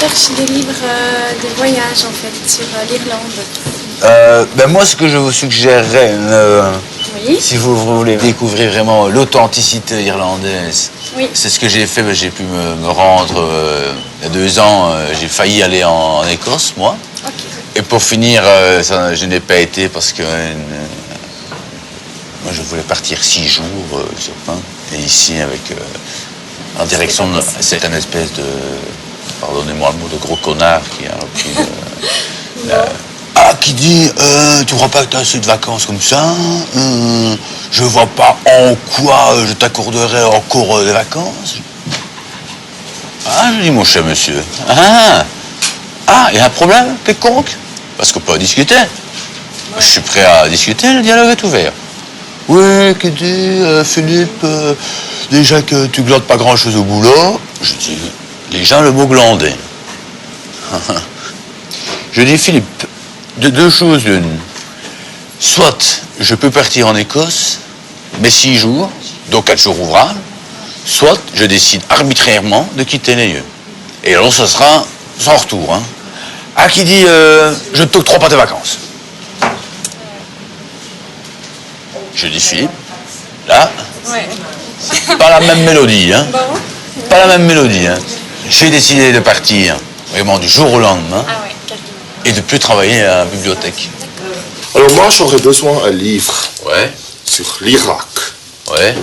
cherche des livres de voyage, en fait, sur l'Irlande. Moi, ce que je vous suggérerais, Oui. si vous voulez découvrir vraiment l'authenticité irlandaise, Oui. c'est ce que j'ai fait. J'ai pu me rendre il y a 2 ans. J'ai failli aller en Écosse, moi. Ok. Et pour finir, je n'ai pas été parce que moi, je voulais partir 6 jours sur pain. Et ici, avec en direction, c'est une espèce de, pardonnez-moi le mot, de gros connard qui a repris qui dit, tu crois pas que tu as assez de vacances comme ça? Je vois pas en quoi je t'accorderai encore des vacances. Ah, je dis, mon cher monsieur. Il y a un problème quelconque? Parce qu'on peut discuter. Je suis prêt à discuter, le dialogue est ouvert. Oui, qui dit, Philippe, déjà que tu glandes pas grand-chose au boulot. Je dis, déjà le mot glander. Je dis, Philippe, de 2 choses l'une. Soit je peux partir en Écosse, mais 6 jours, donc 4 jours ouvrables, soit je décide arbitrairement de quitter les lieux. Et alors ce sera sans retour. Qui dit, je ne t'octroie pas tes vacances. Je dis, Philippe, là, Ouais. c'est pas la même mélodie. Bon. Pas la même mélodie. J'ai décidé de partir vraiment du jour au lendemain Ah ouais, carrément. et de plus travailler à la bibliothèque. Alors moi, j'aurais besoin d'un livre Ouais, sur l'Irak. ouais.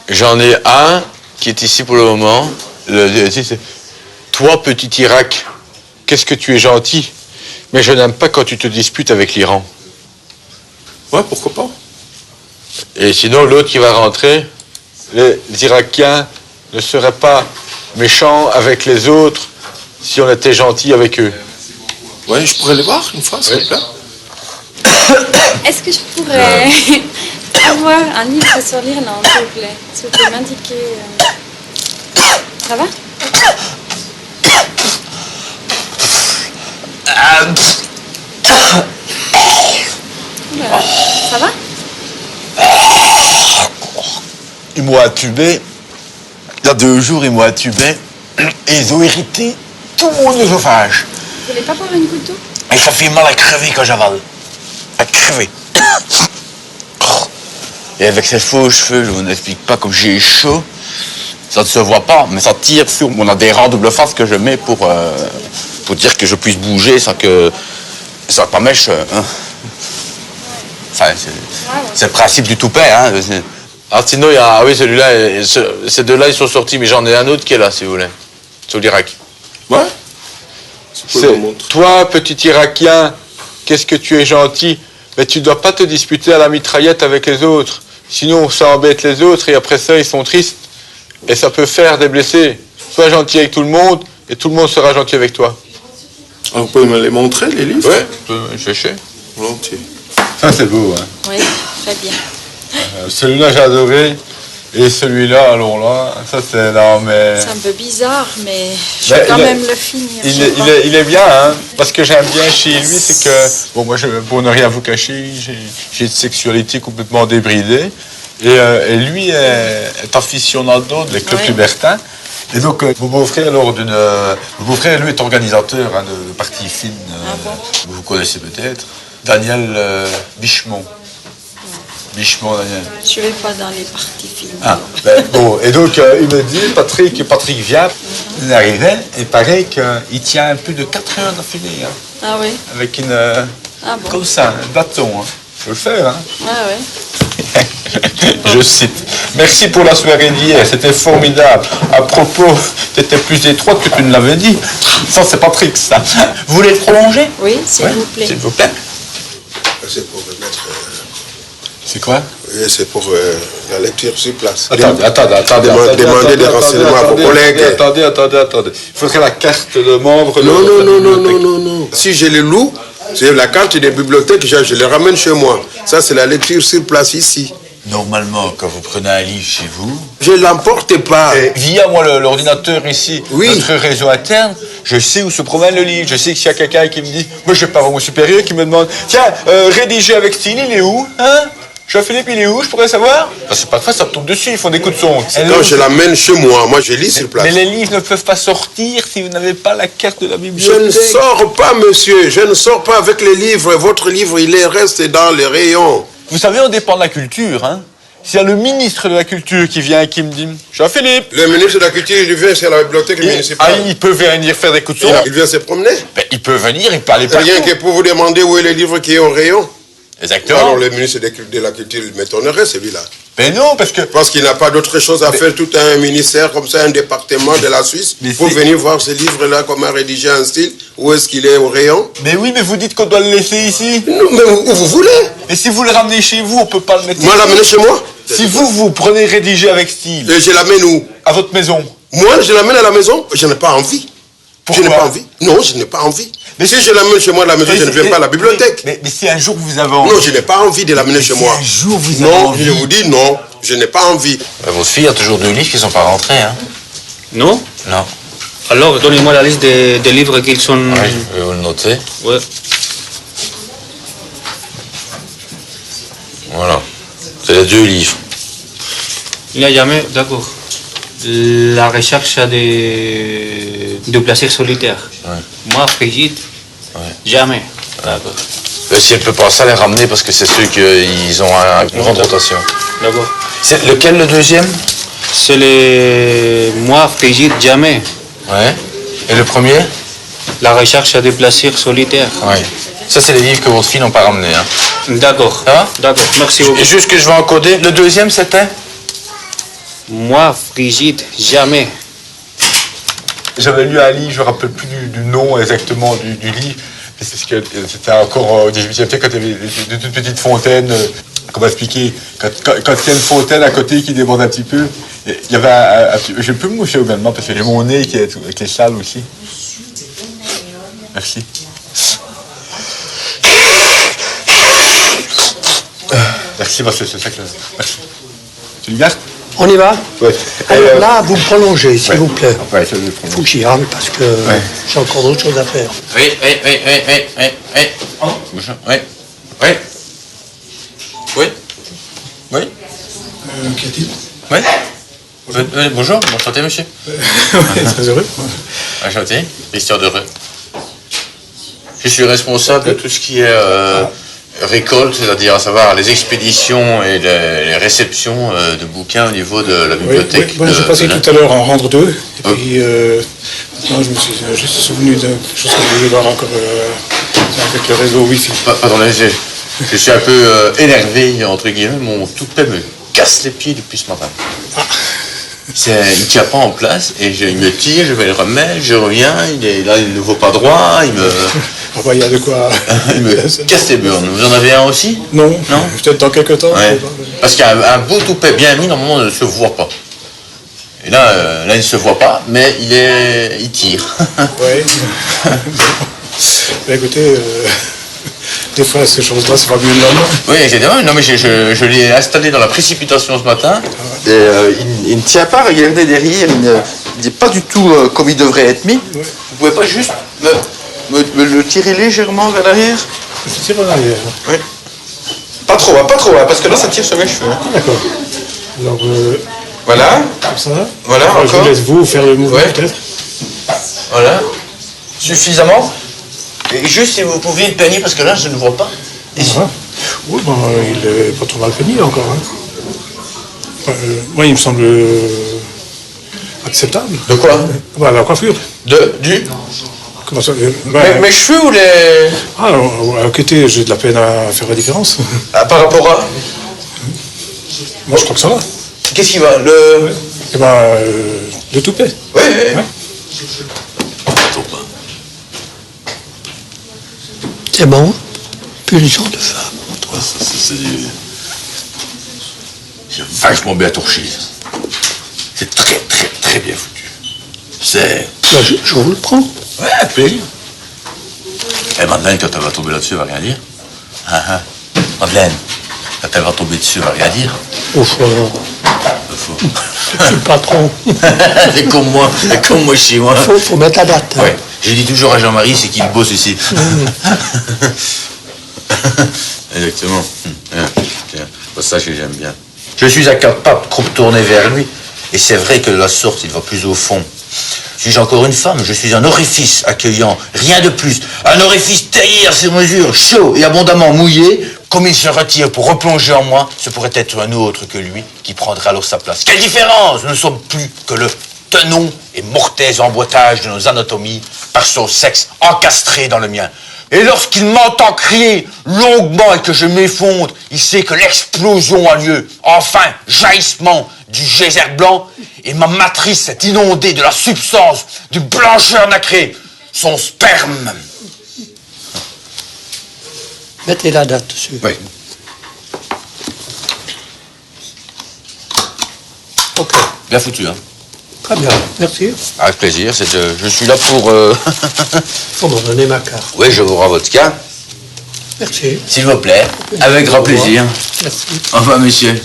J'en ai un qui est ici pour le moment. Le titre, c'est « Toi, petit Irak, qu'est-ce que tu es gentil, mais je n'aime pas quand tu te disputes avec l'Iran. » Ouais, pourquoi pas? Et sinon, l'autre qui va rentrer, les Irakiens ne seraient pas méchants avec les autres si on était gentil avec eux. Ouais, je pourrais les voir une fois, s'il vous plaît. Est-ce que je pourrais avoir un livre sur l'Irlande, s'il vous plaît? S'il vous plaît, m'indiquer... Ça va? Oula, ça va? Ils m'ont attubé. Il y a 2 jours, ils m'ont attubé. Et ils ont irrité tout mon œsophage. Vous voulez pas boire une goutte d'eau? Et ça fait mal à crever quand j'avale. À crever. Et avec ces faux cheveux, je vous n'explique pas comme j'ai chaud. Ça ne se voit pas, mais ça tire sur mon adhérent double face que je mets pour dire que je puisse bouger sans que ça pas mèche. Enfin, c'est le principe du toupet. Sinon, il y a... Ah oui, celui-là, ces 2-là, ils sont sortis, mais j'en ai un autre qui est là, si vous voulez. Sur l'Irak. Ouais. C'est toi, petit Irakien, qu'est-ce que tu es gentil, mais tu ne dois pas te disputer à la mitraillette avec les autres. Sinon, ça embête les autres et après ça, ils sont tristes. Et ça peut faire des blessés. Sois gentil avec tout le monde et tout le monde sera gentil avec toi. Alors, vous pouvez me les montrer, les livres? Oui, je sais. Volontiers. Ça, c'est beau, Oui, très bien. Celui-là, j'ai adoré. Et celui-là, alors là, ça c'est là, mais... C'est un peu bizarre, mais je vais quand même le finir. Il est bien, parce que j'aime bien chez lui, c'est que, bon, moi, pour ne rien vous cacher, j'ai une sexualité complètement débridée, et lui est aficionado des clubs libertins, et donc, mon beau-frère, lui est organisateur de parties fines, vous connaissez peut-être, Daniel Bichemont. Bichemont, Daniel. Je ne vais pas dans les parties fines. Et donc, il me dit, Patrick vient, il arrivait, et pareil qu'il tient plus de 4 heures d'affilée. Ah oui? Avec une... bon. Comme ça, un bâton. Je peux le faire. Ah oui. Je cite. Merci pour la soirée d'hier, c'était formidable. À propos, tu étais plus étroite que tu ne l'avais dit. Ça, c'est Patrick, ça. Vous voulez le prolonger? Oui, s'il vous plaît. S'il vous plaît. C'est pour remettre... C'est quoi? Oui, c'est pour la lecture sur place. Attendez. Demander des renseignements à vos collègues. Attendez. Il faudrait la carte de membre. Non. Si je les loue, c'est la carte des bibliothèques, je les ramène chez moi. Ça, c'est la lecture sur place ici. Normalement, quand vous prenez un livre chez vous... Je ne l'emporte pas. Via moi l'ordinateur ici, notre réseau interne, je sais où se promène le livre. Je sais que s'il y a quelqu'un qui me dit... Moi, je vais pas voir mon supérieur qui me demande... Tiens, rédiger avec style, il est où? Jean-Philippe, il est où, je pourrais savoir? Parce que parfois, ça me tombe dessus, ils font des coups de son. Quand je l'amène chez moi, je lis sur place. Mais les livres ne peuvent pas sortir si vous n'avez pas la carte de la Je bibliothèque. ne sors pas, monsieur. Je ne sors pas avec les livres. Votre livre, il reste dans les rayons. Vous savez, on dépend de la culture, hein. S'il y a le ministre de la Culture qui vient et qui me dit « Jean-Philippe !» Le ministre de la Culture, il vient sur la bibliothèque municipale. Il peut venir faire des coups de son. Il vient se promener. Ben, il peut venir, il peut aller partout. Rien que pour vous demander où est le livre qui est au rayon. Exactement. Alors le ministre de la Culture, il m'étonnerait, celui-là. Ben non, parce que... Parce qu'il n'a pas d'autre chose à faire, tout un ministère comme ça, un département de la Suisse, pour venir voir ce livre-là, comment rédiger un style, où est-ce qu'il est au rayon. Mais oui, mais vous dites qu'on doit le laisser ici. Non, mais où vous voulez. Et si vous le ramenez chez vous, on peut pas le mettre Moi, ici. l'amener chez moi. Si vous prenez rédiger avec style... Et je l'amène où? À votre maison. Moi, je l'amène à la maison, je n'ai pas envie. Pourquoi? Je n'ai pas envie. Non, je n'ai pas envie. Mais si je l'amène chez moi à la maison, je ne viens pas à la bibliothèque. Mais si un jour vous avez envie... Non, je n'ai pas envie de l'amener chez moi. Si un jour vous avez Non, envie... je vous dis non, je n'ai pas envie. Votre fille a toujours 2 livres qui ne sont pas rentrés, hein? Non? Non. Alors, donnez-moi la liste des livres qui sont... Oui, je vais vous le noter. Ouais. Voilà. C'est les 2 livres. Il n'y a jamais... D'accord. La recherche de plaisir solitaire. Ouais. Moi, Brigitte, jamais. D'accord. Si elle peut pas ça les ramener parce que c'est ceux qui ont une grande rotation. D'accord. C'est lequel le deuxième? C'est les... Moi, Brigitte, jamais. Ouais. Et le premier? La recherche de plaisir solitaire. Ouais. Ça, c'est les livres que votre fille n'ont pas ramenés, hein. D'accord. Ça va? D'accord, merci beaucoup. Et juste que je vais encoder. Le deuxième, c'était? Moi, Brigitte, jamais. J'avais lu un livre, je ne me rappelle plus du nom exactement du livre. C'était encore au XVIIIe siècle, quand il y avait de toutes petites fontaines. Comment expliquer? Quand il y a une fontaine à côté qui déborde un petit peu, il y avait un petit... Je peux me moucher également parce que j'ai mon nez qui est avec les salles aussi. Merci. Merci, parce que c'est ça que... Merci. Tu le gardes? On y va? Oui. Alors là, vous me prolongez, s'il vous plaît. Ouais, je vais le prendre. Faut que j'y aille parce que j'ai encore d'autres choses à faire. Oui. Bonjour. Oui. Qu'y a-t-il? Oui. Bonjour, enchanté, monsieur. Oui, très heureux. Enchanté, Christian Dereux. Je suis responsable de tout ce qui est récolte, c'est-à-dire à savoir les expéditions et les réceptions de bouquins au niveau de la bibliothèque. Oui, j'ai passé tout à l'heure en rendre 2. Et puis, maintenant, je me suis juste souvenu de quelque chose que je voulais voir encore avec le réseau Wi-Fi. Pardon, je suis un peu énervé, entre guillemets. Mon toupet me casse les pieds depuis ce matin. Il ne tient pas en place et il me tire, je vais le remettre, je reviens, il ne vaut pas droit, il me... Ah bah, il y a de quoi... il me casse les burnes. Vous en avez un aussi? Non, Non. Peut-être dans quelques temps. Ouais. Parce qu'un beau toupet bien mis, normalement, ne se voit pas. Et là, il ne se voit pas, mais il tire. Oui. Bah, écoutez, des fois, ces choses-là, c'est pas mieux de l'homme. Oui, exactement. Non, mais je l'ai installé dans la précipitation ce matin. Et, il ne tient pas, regardez derrière, il n'est pas du tout comme il devrait être mis. Ouais. Vous pouvez pas juste me le tirer légèrement vers l'arrière? Je tire en arrière. Oui. Pas trop, parce que là, ça tire sur mes cheveux. D'accord. Alors, Voilà, comme ça. voilà, Alors, je encore. vous laisse vous faire le mouvement, Ouais. peut-être. Voilà. Suffisamment. Et juste si vous pouviez le peigner, parce que là, je ne vois pas. Ici. Ah. Oui, ben, il est pas trop mal peigné encore. Hein. Moi, il me semble acceptable. De quoi? Bah, la coiffure. Du Comment ça mes cheveux ou les... Ah, à côté, j'ai de la peine à faire la différence. Ah, par rapport à... Moi, je crois que ça va. Qu'est-ce qui va? Le... Eh ben, le toupet. Oui. Ouais. C'est bon? Punition de femme. C'est vachement bien torché. C'est très, très, très bien foutu. C'est... Là, je vous le prends. Ouais, avec plaisir. Et Madeleine, quand elle va tomber là-dessus, elle va rien dire. Madeleine, quand elle va tomber dessus, elle va rien dire. Au fond, je suis le patron. C'est comme moi chez moi. Faut mettre la date. Hein. Ouais. Je dis toujours à Jean-Marie, c'est qu'il bosse ici. Exactement. pas ça que j'aime bien. Je suis incapable, croupe tournée vers lui. Et c'est vrai que de la sorte, il va plus au fond. Suis-je encore une femme? Je suis un orifice accueillant, rien de plus. Un orifice taillé à ses mesures, chaud et abondamment mouillé. Comme il se retire pour replonger en moi, ce pourrait être un autre que lui qui prendrait alors sa place. Quelle différence! Nous ne sommes plus que le tenon et mortais emboîtage de nos anatomies par son sexe encastré dans le mien. Et lorsqu'il m'entend crier longuement et que je m'effondre, il sait que l'explosion a lieu. Enfin, jaillissement du geyser blanc, et ma matrice est inondée de la substance du blancheur nacré, son sperme. Mettez la date dessus. Oui. Ok, Bien foutu, hein. très bien, merci. Avec plaisir, je suis là pour... Faut m'en donner ma carte. Oui, je vous rends votre cas, Merci. s'il vous plaît. Avec grand plaisir. Merci. Au revoir, monsieur.